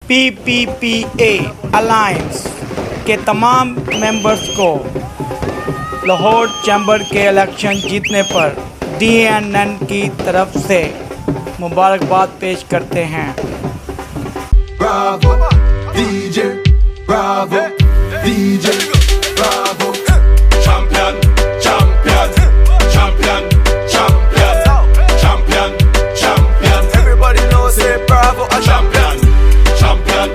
PPPA alliance के तमाम members को लाहौर चैम्बर के इलेक्शन जीतने पर DNN की तरफ से मुबारकबाद पेश करते हैं। Bravo, DJ, Bravo, DJ, Bravo, champion, champion, champion, champion, champion, champion. Everybody knows say Bravo, a champion, champion,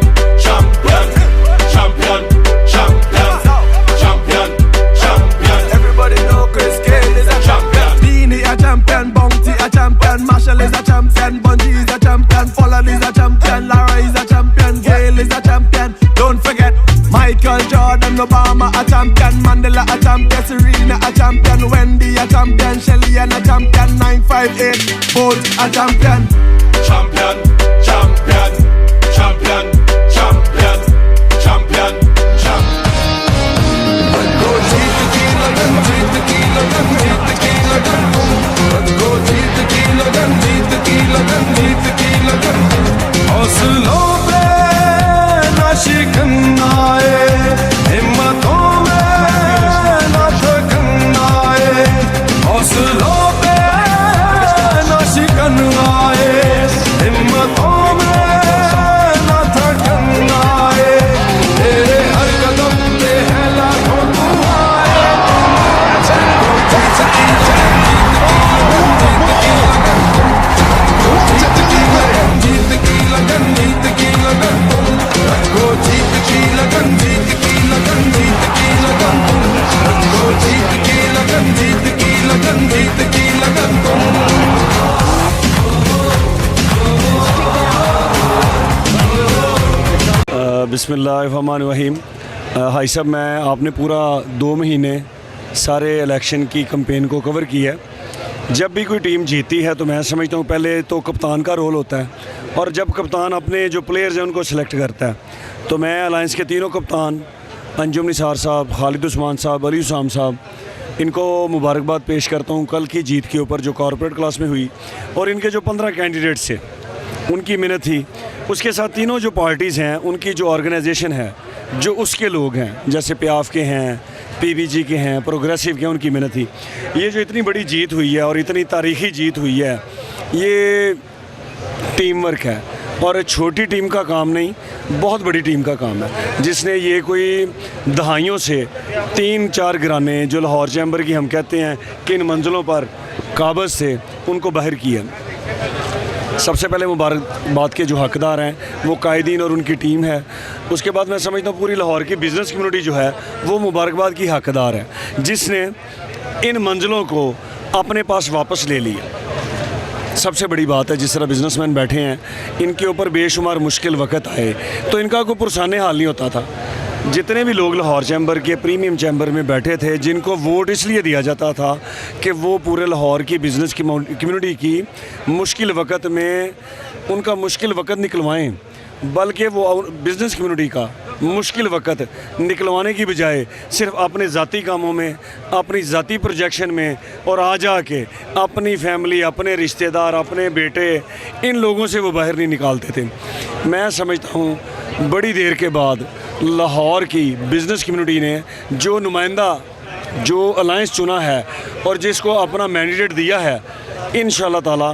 champion, champion, champion, champion, champion. Everybody know Chris Cale is a champion. Beanie a champion, Bounty a champion, Marshall is a champion, Bungie is a champion, Folland is a champion, Lara is a champion, Gale is a champion. Don't forget Michael Jordan, Obama a champion, Mandela a champion, Serena a champion, Wendy a champion, Shelly and a champion, 958 Bolt a champion. Champion, champion, champion, champion, champion, champion. Go jeet tequila gun, jeet tequila gun, jeet tequila gun. Go jeet tequila gun, jeet tequila gun, jeet tequila gun. हौसलों पे ना शिकन आए, हिम्मतों में ना थकन आए, हौसलों पे ना शिकन आए, हिम्मतों में ना थकन आए, तेरे हर कदम पे है लाखों दुआएं। जीत की लगन, जीत की लगन, रखो जीत की लगन, जीत की लगन, जीत की लगन, रखो जीत की लगन, जीत की लगन, जीत की लगन। बिस्मिल्लाहिर्रहमानिर्रहीम। भाई साहब, मैं आपने पूरा 2 महीने सारे इलेक्शन की कैंपेन को कवर किया है। जब भी कोई टीम जीती है तो मैं समझता हूँ पहले तो कप्तान का रोल होता है, और जब कप्तान अपने जो प्लेयर्स हैं उनको सिलेक्ट करता है, तो मैं अलायंस के तीनों कप्तान अंजुम निसार साहब, खालिद उस्मान साहब, अली उसाम साहब, इनको मुबारकबाद पेश करता हूँ कल की जीत के ऊपर जो कॉर्पोरेट क्लास में हुई, और इनके जो 15 कैंडिडेट्स थे उनकी मेहनत थी। उसके साथ तीनों जो पार्टीज़ हैं उनकी जो ऑर्गेनाइजेशन है, जो उसके लोग हैं, जैसे PAF के हैं, PBG के हैं, प्रोग्रेसिव के, उनकी मेहनत थी। ये जो इतनी बड़ी जीत हुई है और इतनी तारीख़ी जीत हुई है, ये टीम वर्क है, और छोटी टीम का काम नहीं, बहुत बड़ी टीम का काम है, जिसने ये कोई दहाइयों से 3-4 घराने जो लाहौर चैम्बर की हम कहते हैं किन मंजिलों पर काबज़ से, उनको बाहर किया। सबसे पहले मुबारकबाद के जो हकदार हैं वो कायदीन और उनकी टीम है। उसके बाद मैं समझता हूँ पूरी लाहौर की बिज़नेस कम्युनिटी जो है वो मुबारकबाद की हकदार है, जिसने इन मंजिलों को अपने पास वापस ले लिया। सबसे बड़ी बात है, जिस तरह बिजनेसमैन बैठे हैं, इनके ऊपर बेशुमार मुश्किल वक्त आए तो इनका कोई पुरसाने हाल नहीं होता था। जितने भी लोग लाहौर चैम्बर के प्रीमियम चैम्बर में बैठे थे, जिनको वोट इसलिए दिया जाता था कि वो पूरे लाहौर की बिज़नेस की कम्युनिटी की मुश्किल वक्त में उनका मुश्किल वक्त निकलवाएं, बल्कि वो बिज़नेस कम्युनिटी का मुश्किल वक्त निकलवाने की बजाय सिर्फ अपने ज़ाती कामों में, अपनी ज़ाती प्रोजेक्शन में, और आ जा के अपनी फैमिली, अपने रिश्तेदार, अपने बेटे, इन लोगों से वो बाहर नहीं निकालते थे। मैं समझता हूँ बड़ी देर के बाद लाहौर की बिज़नेस कम्युनिटी ने जो नुमाइंदा, जो अलायंस चुना है और जिसको अपना मैंडेट दिया है, इंशाअल्लाह ताला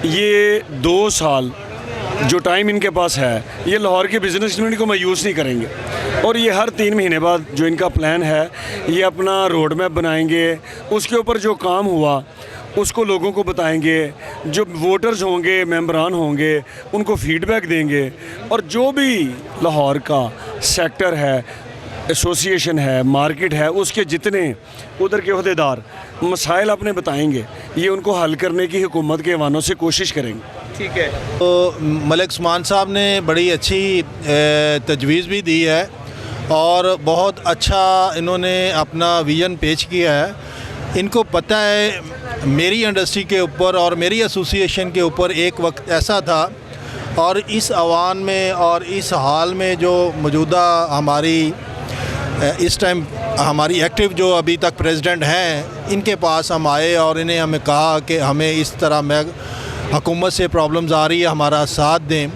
ये 2 साल जो टाइम इनके पास है, ये लाहौर की बिज़नेस कम्युनिटी को मायूस नहीं करेंगे, और ये हर 3 महीने बाद जो इनका प्लान है, ये अपना रोड मैप बनाएंगे, उसके ऊपर जो काम हुआ उसको लोगों को बताएंगे, जो वोटर्स होंगे, मेंबरान होंगे, उनको फीडबैक देंगे, और जो भी लाहौर का सेक्टर है, एसोसिएशन है, मार्केट है, उसके जितने उधर के अहदेदार मसाइल अपने बताएंगे, ये उनको हल करने की हुकूमत के ऐवानों से कोशिश करेंगे। ठीक है, तो मलिक उस्मान साहब ने बड़ी अच्छी तजवीज़ भी दी है, और बहुत अच्छा इन्होंने अपना विज़न पेश किया है। इनको पता है मेरी इंडस्ट्री के ऊपर और मेरी एसोसिएशन के ऊपर एक वक्त ऐसा था, और इस आवान में और इस हाल में जो मौजूदा हमारी इस टाइम हमारी एक्टिव जो अभी तक प्रेसिडेंट हैं, इनके पास हम आए और इन्हें हमें कहा कि हमें इस तरह में हुकूमत से प्रॉब्लम्स आ रही है, हमारा साथ दें।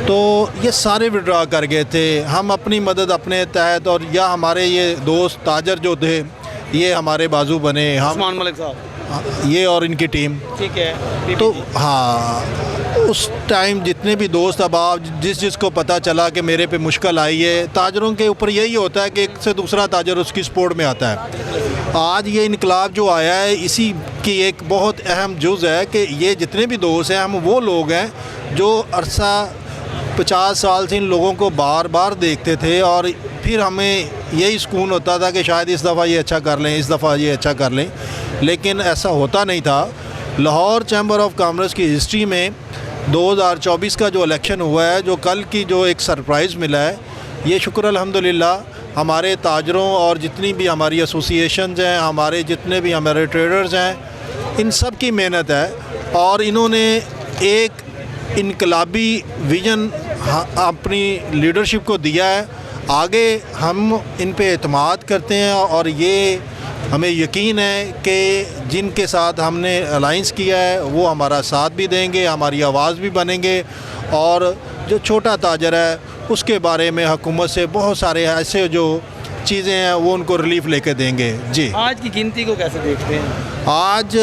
तो ये सारे विड्रा कर गए थे। हम अपनी मदद अपने तहत, और या हमारे ये दोस्त ताजर जो थे ये हमारे बाजू बने, हम उस्मान मलिक साहब, ये और इनकी टीम। ठीक है। तो हाँ, उस टाइम जितने भी दोस्त, अब आप जिसको पता चला कि मेरे पे मुश्किल आई है, ताजरों के ऊपर यही होता है कि एक से दूसरा ताजर उसकी सपोर्ट में आता है। आज ये इनकलाब जो आया है, इसी की एक बहुत अहम जुज़ है कि ये जितने भी दोस्त हैं, हम वो लोग हैं जो अरसा 50 साल से इन लोगों को बार बार देखते थे, और फिर हमें यही सुकून होता था कि शायद इस दफ़ा ये अच्छा कर लें, इस दफ़ा ये अच्छा कर लें, लेकिन ऐसा होता नहीं था। लाहौर चैम्बर ऑफ कॉमर्स की हिस्ट्री में 2024 का जो इलेक्शन हुआ है, जो कल की जो एक सरप्राइज़ मिला है, ये शुक्र अल्हम्दुलिल्लाह हमारे ताजरों और जितनी भी हमारी एसोसिएशंस हैं, हमारे जितने भी हमारे ट्रेडर्स हैं, इन सब की मेहनत है। और इन्होंने एक इनकलाबी विज़न अपनी लीडरशिप को दिया है। आगे हम इन पे एतमाद करते हैं, और ये हमें यकीन है कि जिनके साथ हमने अलाइंस किया है वो हमारा साथ भी देंगे, हमारी आवाज़ भी बनेंगे, और जो छोटा ताजर है उसके बारे में हुकूमत से बहुत सारे ऐसे जो चीज़ें हैं वो उनको रिलीफ लेके देंगे। जी, आज की गिनती को कैसे देखते हैं? आज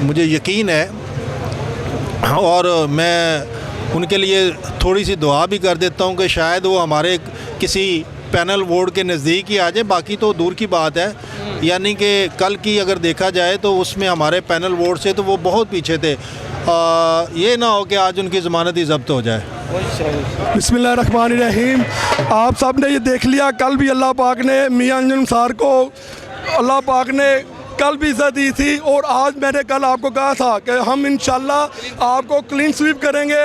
मुझे यकीन है, और मैं उनके लिए थोड़ी सी दुआ भी कर देता हूँ कि शायद वो हमारे किसी पैनल वोट के नज़दीक ही आ जाए। बाकी तो दूर की बात है, यानी कि कल की अगर देखा जाए तो उसमें हमारे पैनल वोट से तो वो बहुत पीछे थे। ये ना हो कि आज उनकी ज़मानत ही ज़ब्त हो जाए। बिस्मिल्लाहिर्रहमानिर्रहीम। आप सब ने ये देख लिया, कल भी अल्लाह पाक ने मियां अंजुम सार को, अल्लाह पाक ने कल भी इज़्ज़त दी थी, और आज मैंने कल आपको कहा था कि हम इंशाल्लाह आपको क्लीन स्वीप करेंगे।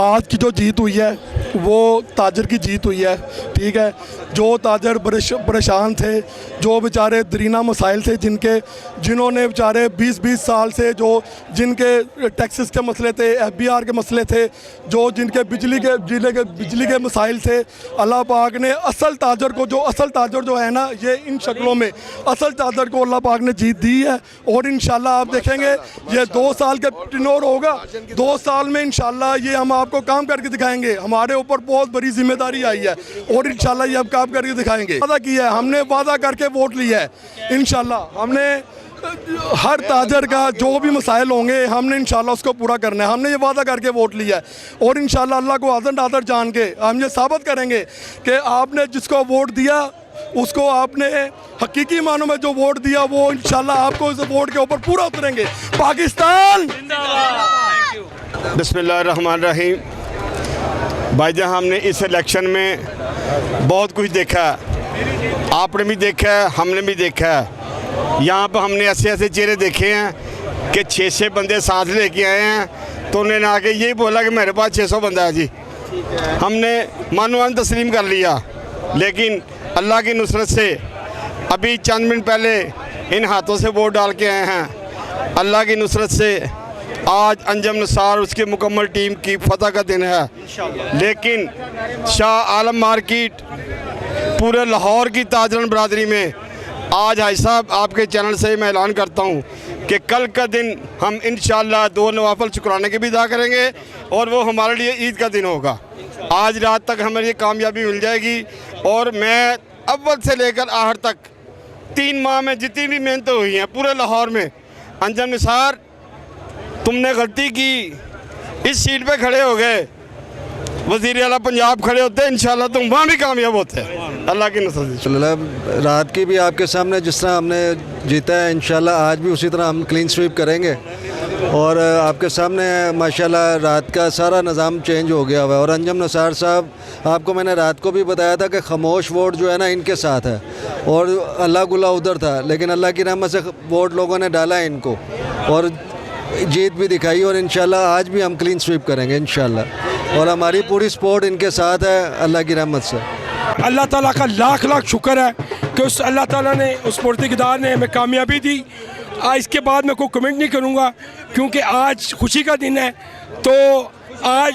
आज की जो जीत हुई है वो ताजर की जीत हुई है, ठीक है। जो ताजर परेशान थे, जो बेचारे दरीना मसाइल थे, जिन्होंने बेचारे 20-20 साल से जिनके टैक्सेस के मसले थे, FBR के मसले थे, जिनके बिजली के मसाइल थे, अल्लाह पाक ने असल ताजर जो है ना, ये इन शक्लों में असल ताजर को अल्लाह पाक ने जीत दी है। और इंशाल्लाह आप देखेंगे ये 2 साल के टिनोर होगा, 2 साल में इंशाल्लाह ये हम आपको काम करके दिखाएंगे। हमारे ऊपर बहुत बड़ी जिम्मेदारी आई है, और इंशाल्लाह ये हम काम करके दिखाएंगे। वादा किया है हमने, वादा करके वोट लिया है। इंशाल्लाह हमने हर ताजर का जो भी मसाइल होंगे हमने इंशाल्लाह उसको पूरा करना है। हमने ये वादा करके वोट लिया है, और इंशाल्लाह अल्लाह को आदर नादर जान के हम ये साबित करेंगे कि आपने जिसको वोट दिया उसको आपने हकीकी मानों में जो वोट दिया, वो इंशाल्लाह आपको इस वोट के ऊपर पूरा उतरेंगे। पाकिस्तान जिंदाबाद। बिस्मिल्लाहिर्रहमानिर्रहीम। भाईजान, हमने इस इलेक्शन में बहुत कुछ देखा है, आपने भी देखा है, हमने भी देखा है। यहाँ पर हमने ऐसे ऐसे चेहरे देखे हैं कि 600 बंदे साथ लेके आए हैं, तो उन्होंने आके यही बोला कि मेरे पास 600 बंदा है जी। हमने मानवान तस्लीम कर लिया, लेकिन अल्लाह की नुसरत से अभी चंद मिनट पहले इन हाथों से वोट डाल के आए हैं। अल्लाह की नुसरत से आज अंजम निसार उसकी मुकम्मल टीम की फतह का दिन है। लेकिन शाह आलम मार्केट पूरे लाहौर की ताजरन बरादरी में आज हाजी साहब आपके चैनल से मैं ऐलान करता हूँ कि कल का दिन हम इंशाअल्लाह 2 नवाफिल शुक्राने के भी अदा करेंगे, और वो हमारे लिए ईद का दिन होगा। आज रात तक हमें ये कामयाबी मिल जाएगी, और मैं अव्वल से लेकर आखिर तक 3 माह में जितनी भी मेहनतें हुई हैं पूरे लाहौर में, अंजम निसार तुमने गलती की, इस सीट पे खड़े हो गए, वज़ीर आला पंजाब खड़े होते, इंशाल्लाह तुम वहाँ भी कामयाब होते। अल्लाह की नसरत। रात की भी आपके सामने जिस तरह हमने जीता है, इंशाल्लाह आज भी उसी तरह हम क्लीन स्वीप करेंगे। और आपके सामने माशाल्लाह रात का सारा निज़ाम चेंज हो गया हुआ है। और अंजम निसार साहब, आपको मैंने रात को भी बताया था कि खामोश वोट जो है ना इनके साथ है, और अल्लाह गुल्ला उधर था, लेकिन अल्लाह की रहमत से वोट लोगों ने डाला है इनको, और जीत भी दिखाई। और इंशाल्लाह आज भी हम क्लीन स्वीप करेंगे इंशाल्लाह, और हमारी पूरी सपोर्ट इनके साथ है अल्लाह की रहमत से। अल्लाह ताला का लाख लाख शुक्र है कि उस अल्लाह ताला ने, उस पुरतगार ने हमें कामयाबी दी। इसके बाद मैं कोई कमेंट नहीं करूँगा, क्योंकि आज खुशी का दिन है। तो आज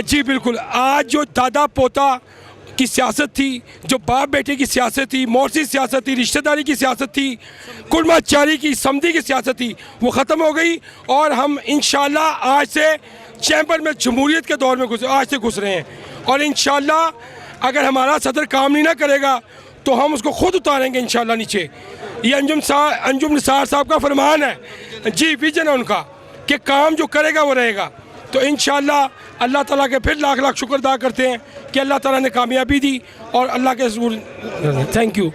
जी बिल्कुल, आज जो दादा पोता की सियासत थी, जो बाप बेटे की सियासत थी, मौसी सियासत थी, रिश्तेदारी की सियासत थी, कुर्माचारी की समधी की सियासत थी, वो ख़त्म हो गई। और हम इंशाल्लाह आज से चैम्बर में जमहूरियत के दौर में आज से घुस रहे हैं। और इंशाल्लाह अगर हमारा सदर काम नहीं ना करेगा तो हम उसको खुद उतारेंगे इंशाल्लाह नीचे। ये अंजुम निसार साहब का फरमान है जी, विजन है उनका कि काम जो करेगा वो रहेगा। तो इंशाल्लाह अल्लाह ताला के फिर लाख लाख शुक्र अदा करते हैं कि अल्लाह ताला ने कामयाबी दी और अल्लाह के थैंक यू।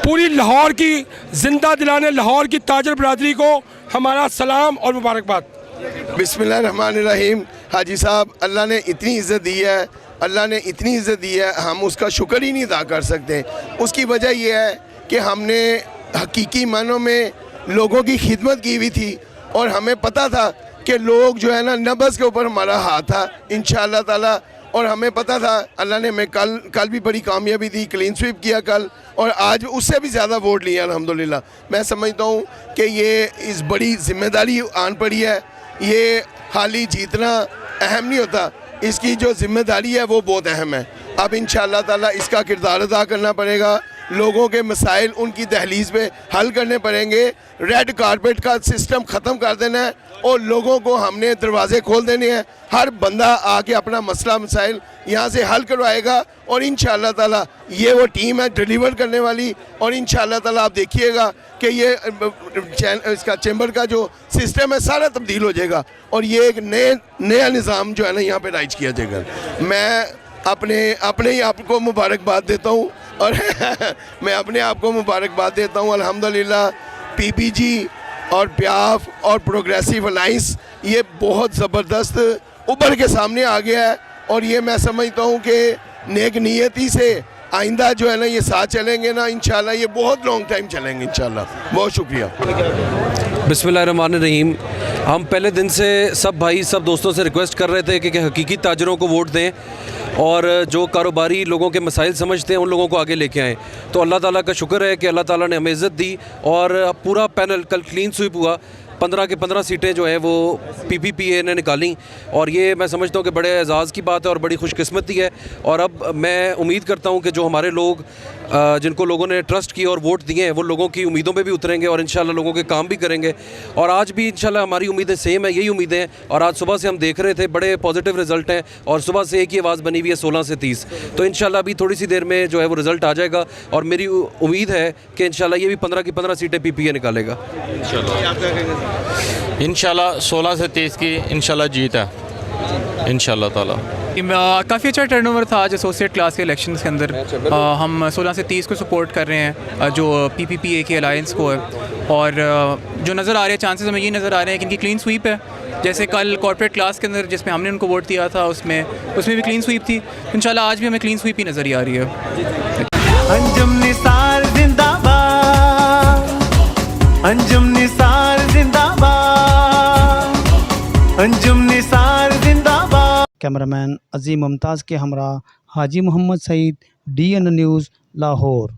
पूरी लाहौर की ज़िंदा दिलाने लाहौर की ताजर बरादरी को हमारा सलाम और मुबारकबाद। बिस्मिल्लाहिर्रहमानिर्रहीम। हाजी साहब, अल्लाह ने इतनी इज़्ज़त दी है, अल्लाह ने इतनी इज़्ज़त दी है, हम उसका शुक्र ही नहीं अदा कर सकते। उसकी वजह यह है कि हमने हकीकी मानों में लोगों की खिदमत की हुई थी और हमें पता था कि लोग जो है ना नब्ज़ के ऊपर हमारा हाथ था इंशाअल्लाह ताला। और हमें पता था, अल्लाह ने हमें कल भी बड़ी कामयाबी दी, क्लीन स्वीप किया कल, और आज उससे भी ज़्यादा वोट लिया अल्हम्दुलिल्लाह। मैं समझता हूँ कि ये इस बड़ी ज़िम्मेदारी आन पड़ी है। ये हाली जीतना अहम नहीं होता, इसकी जो ज़िम्मेदारी है वो बहुत अहम है। अब इंशाअल्लाह ताला इसका किरदार अदा करना पड़ेगा, लोगों के मसाइल उनकी दहलीज़ पे हल करने पड़ेंगे। रेड कारपेट का सिस्टम ख़त्म कर देना है और लोगों को हमने दरवाज़े खोल देने हैं। हर बंदा आके अपना मसला मसाइल यहाँ से हल करवाएगा और इंशाअल्लाह ताला ये वो टीम है डिलीवर करने वाली। और इंशाअल्लाह ताला आप देखिएगा कि ये इसका चैम्बर का जो सिस्टम है सारा तब्दील हो जाएगा और ये एक नया निज़ाम जो है ना यहाँ पे राइज किया जाएगा। मैं अपने ही आपको मुबारकबाद देता हूँ और मैं अपने आप को मुबारकबाद देता हूँ। अल्हम्दुलिल्लाह पीपीजी और प्याफ और प्रोग्रेसिव अलाइंस ये बहुत ज़बरदस्त उभर के सामने आ गया है और ये मैं समझता हूँ कि नेक नीयती से आइंदा जो है ना ये साथ चलेंगे ना इंशाल्लाह, ये बहुत लॉन्ग टाइम चलेंगे इंशाल्लाह। बहुत शुक्रिया। बिस्मिल्लाहिर्रहमानिर्रहीम। हम पहले दिन से सब भाई सब दोस्तों से रिक्वेस्ट कर रहे थे कि हकीकी ताजरों को वोट दें और जो कारोबारी लोगों के मसाइल समझते हैं उन लोगों को आगे लेके आएँ। तो अल्लाह ताला का शुक्र है कि अल्लाह ताला ने हमें इज़्ज़त दी और पूरा पैनल कल क्लीन स्वीप हुआ। 15 के 15 सीटें जो हैं वो पीपीपीए ने निकाली और ये मैं समझता हूँ कि बड़े एजाज़ की बात है और बड़ी खुशकिस्मती है। और अब मैं उम्मीद करता हूँ कि जो हमारे लोग जिनको लोगों ने ट्रस्ट किया और वोट दिए हैं वो लोगों की उम्मीदों पे भी उतरेंगे और इंशाल्लाह लोगों के काम भी करेंगे। और आज भी इंशाल्लाह हमारी उम्मीदें सेम है, यही उम्मीदें हैं। और आज सुबह से हम देख रहे थे बड़े पॉजिटिव रिज़ल्ट हैं और सुबह से एक ही आवाज़ बनी हुई है 16 से 30। तो इंशाल्लाह अभी थोड़ी सी देर में जो है वो रिज़ल्ट आ जाएगा और मेरी उम्मीद है कि इंशाल्लाह ये भी 15 की 15 सीटें पीपीए निकालेगा इंशाल्लाह। 16 से 30 की इंशाल्लाह जीत है इंशाल्लाह ताला। काफ़ी अच्छा टर्नओवर था आज एसोसिएट क्लास के इलेक्शंस के अंदर। हम 16 से 30 को सपोर्ट कर रहे हैं जो पीपीपीए की अलायंस को है। और जो नज़र आ रहे हैं चांसेस हमें ये नज़र आ रहे हैं कि इनकी क्लीन स्वीप है। जैसे कल कॉर्पोरेट क्लास के अंदर जिसमें हमने उनको वोट दिया था उसमें भी क्लीन स्वीप थी। इंशाल्लाह आज भी हमें क्लीन स्वीप ही नज़र ही आ रही है। अंजुम निसार जिंदाबाद, अंजुम निसार जिंदाबाद, अंजुम निसार जिंदाबाद। कैमरामैन अजीम मुमताज़ के हमरा हाजी मोहम्मद सईद, DN न्यूज़ लाहौर।